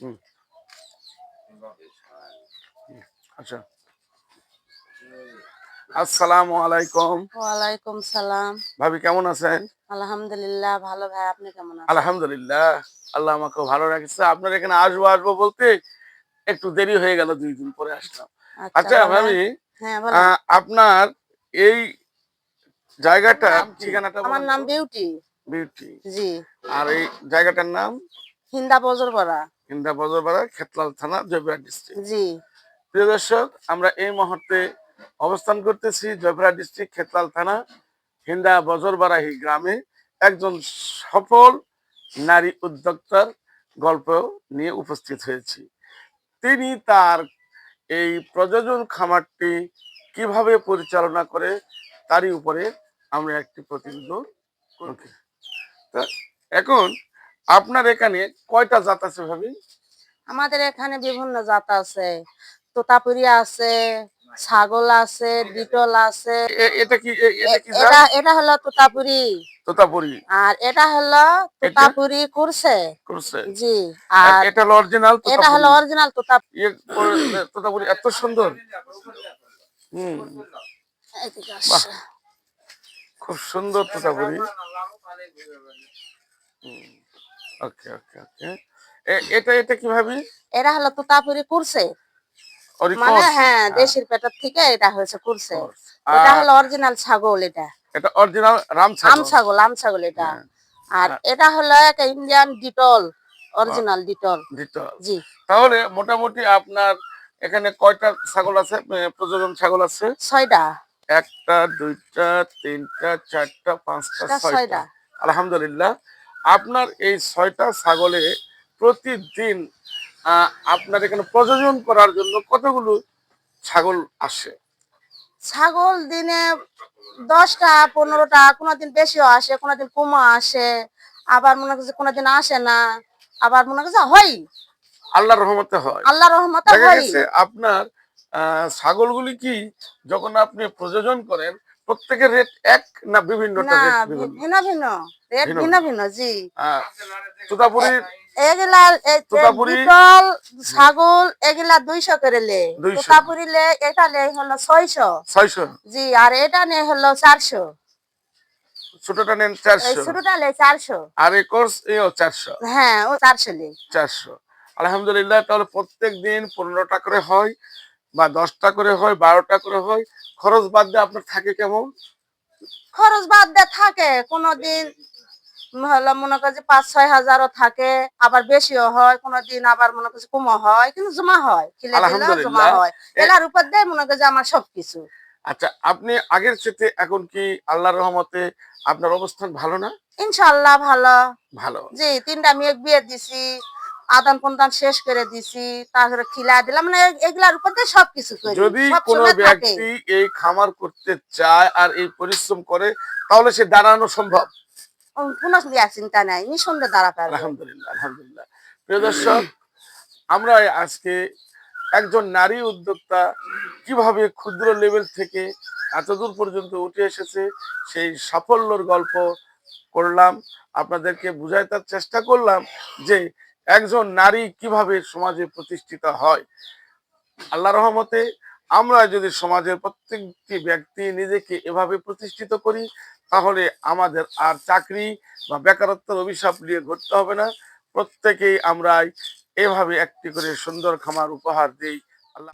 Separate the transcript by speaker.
Speaker 1: হুম, আচ্ছা। আসসালামু আলাইকুম।
Speaker 2: ওয়ালাইকুম সালাম।
Speaker 1: ভাবি কেমন আছেন?
Speaker 2: আলহামদুলিল্লাহ ভালো। ভাই আপনি কেমন আছেন?
Speaker 1: আলহামদুলিল্লাহ। আল্লাহ আমাকে ভালো রাখছে। আপনার এখানে আসবো আসবো বলতে একটু দেরি হয়ে গেল, 2 দিন পরে আসলাম।
Speaker 2: আচ্ছা
Speaker 1: আচ্ছা
Speaker 2: বলেন।
Speaker 1: ভাবি,
Speaker 2: হ্যাঁ বলেন।
Speaker 1: আপনার এই জায়গাটা
Speaker 2: জি,
Speaker 1: ঠিকানাটা
Speaker 2: আমার
Speaker 1: বলেন
Speaker 2: নাম
Speaker 1: তো।
Speaker 2: বিউটি।
Speaker 1: বিউটি।
Speaker 2: জি,
Speaker 1: আর এই জায়গাটার নাম
Speaker 2: হিন্দা বজরপাড়া।
Speaker 1: হিন্দা বজরপাড়া, খেতলাল থানা, জয়পুরহাট ডিস্ট্রিক্ট।
Speaker 2: জি,
Speaker 1: প্রিয় দর্শক, আমরা এই মুহূর্তে অবস্থান করতেছি জয়পুরহাট ডিস্ট্রিক্ট, খেতলাল থানা, হিন্দা বজরবারাহি গ্রামে। একজন সফল নারী উদ্যোক্তার গল্প নিয়ে উপস্থিত হয়েছি। তিনি তার এই প্রযোজন খামারটি কিভাবে পরিচালনা করে তারই উপরে আমরা একটি প্রতিবেদন করব। তা এখন আপনার এখানে কয়টা জাত আছে ভাবি?
Speaker 2: আমাদের এখানে বিভিন্ন জাত আছে। তোতাপুরি আছে, ছাগল আছে, বিটল আছে।
Speaker 1: এটা কি এটা কি জাত?
Speaker 2: এটা এটা হলো তোতাপুরি।
Speaker 1: তোতাপুরি।
Speaker 2: আর এটা হলো
Speaker 1: এটা
Speaker 2: তোতাপুরি কুরসে।
Speaker 1: করছে।
Speaker 2: জি,
Speaker 1: আর
Speaker 2: আর
Speaker 1: এটা হলো অরিজিনাল
Speaker 2: এটা হলো
Speaker 1: তোতাপুরি।
Speaker 2: অরিজিনাল তোতা।
Speaker 1: তোতাপুরি এত সুন্দর। হুম,
Speaker 2: এদিকে
Speaker 1: বাহ,
Speaker 2: আসছে।
Speaker 1: খুব সুন্দর তোতাপুরি। হুম, ওকে ওকে ওকে। এটা এটা কি ভাবি?
Speaker 2: এটা হলো তোতাপুরি কুরসে। মানে
Speaker 1: অরিকস।
Speaker 2: হ্যাঁ,
Speaker 1: হ্যাঁ,
Speaker 2: দেশের পেটার থেকে এটা হয়েছে কুরসে।
Speaker 1: কস।
Speaker 2: এটা
Speaker 1: আর
Speaker 2: হলো অরিজিনাল ছাগল এটা।
Speaker 1: এটা অরিজিনাল রাম ছাগল।
Speaker 2: আম ছাগল এটা।
Speaker 1: হ্যাঁ।
Speaker 2: আর
Speaker 1: আর
Speaker 2: এটা হলো একটা Indian Dettol, original Dettol.
Speaker 1: Dettol.
Speaker 2: জি,
Speaker 1: তাহলে মোটামুটি আপনার এখানে কয়টা ছাগল আছে, প্রজনন ছাগল আছে?
Speaker 2: 6টা।
Speaker 1: একটা, দুইটা, তিনটা, চারটা, পাঁচটা, ছয়টা।
Speaker 2: 6টা।
Speaker 1: আলহামদুলিল্লাহ। আপনার এই 6টা ছাগলে প্রতিদিন আপনার এখানে প্রজনন করার জন্য কতগুলো ছাগল আসে?
Speaker 2: ছাগল দিনে 10টা 15টা, কোনোদিন বেশিও আসে, কোনোদিন কমও আসে। আবার মনে করছে কোনোদিন আসে না। আবার মনে করছে হয়।
Speaker 1: আল্লাহর রহমতে হয়।
Speaker 2: আল্লাহর রহমতে
Speaker 1: দেখা
Speaker 2: হয়।
Speaker 1: গেছে আপনার ছাগলগুলি কি যখন আপনি প্রযোজন করেন প্রত্যেকের রেট এক না বিভিন্নটা
Speaker 2: না,
Speaker 1: রেট বিভিন্ন?
Speaker 2: ভিন্ন ভিন্ন। রেট
Speaker 1: ভিন্ন
Speaker 2: ভিন্ন
Speaker 1: ভিন্ন।
Speaker 2: ভিন্ন। জি।
Speaker 1: আহ, তোতাপুরির
Speaker 2: এগুলা
Speaker 1: তোতাপুরি
Speaker 2: বিটল ছাগল এগুলা 200 করে লে।
Speaker 1: 200,
Speaker 2: তোতাপুরি লে এটা লে হলো 600।
Speaker 1: 600,
Speaker 2: জি, আর এটা নে হলো 400।
Speaker 1: ছোটটা নেন
Speaker 2: এই
Speaker 1: 400,
Speaker 2: ছোটটা লে 400।
Speaker 1: আর এই কোর্স এও 400।
Speaker 2: হ্যাঁ, ও 400 লে।
Speaker 1: 400। আলহামদুলিল্লাহ। তাহলে প্রত্যেক দিন 15টা করে হয় বা 10টা করে হয়, 12টা করে হয়। খরচ বাদ দিয়ে আপনার থাকে কেমন?
Speaker 2: খরচ বাদ দিয়ে থাকে কোনদিন হলো মনে করে যে 5-6 হাজারও থাকে, আবার বেশিও হয়, কোনদিন আবার মনে করছে কমও হয়, কিন্তু জমা হয়, খিলে দিলে জমা
Speaker 1: আলহামদুলিল্লাহ।
Speaker 2: হয়।
Speaker 1: এ
Speaker 2: এলার উপর দিয়ে মনে করে যে আমার সবকিছু।
Speaker 1: আচ্ছা, আপনি আগের চেয়ে এখন কি আল্লাহর রহমতে আপনার অবস্থান ভালো না?
Speaker 2: ইনশাল্লাহ ভালো।
Speaker 1: ভালো।
Speaker 2: জি, 3টা মেয়ে বিয়ে দিছি, আদান প্রদান শেষ করে দিছি, তারপরে খিলা দিলাম, মানে এগুলার উপর দিয়ে সবকিছু করি,
Speaker 1: যদি
Speaker 2: সব
Speaker 1: কোনো
Speaker 2: সময় থাকে।
Speaker 1: ব্যক্তি এই খামার করতে চায় আর এই পরিশ্রম করে তাহলে সে দাঁড়ানো সম্ভব।
Speaker 2: কোনো চিন্তা নাই, নিঃসন্দেহে দাঁড়া পারবে।
Speaker 1: আলহামদুলিল্লাহ আলহামদুলিল্লাহ। প্রিয় দর্শক, আমরা আজকে একজন নারী উদ্যোক্তা কিভাবে ক্ষুদ্র লেভেল থেকে এতদূর পর্যন্ত উঠে এসেছে সেই সাফল্যর গল্প করলাম, আপনাদেরকে বুঝাইতে চেষ্টা করলাম যে একজন নারী কিভাবে সমাজে প্রতিষ্ঠিত হয়। আল্লাহ রহমতে আমরা যদি সমাজের প্রত্যেকটি ব্যক্তি নিজেকে এভাবে প্রতিষ্ঠিত করি তাহলে আমাদের আর চাকরি বা বেকারত্বের অভিশাপ নিয়ে ঘুরতে হবে না। প্রত্যেকেই আমরা এভাবে একটি করে সুন্দর খামার উপহার দিই। আল্লাহ।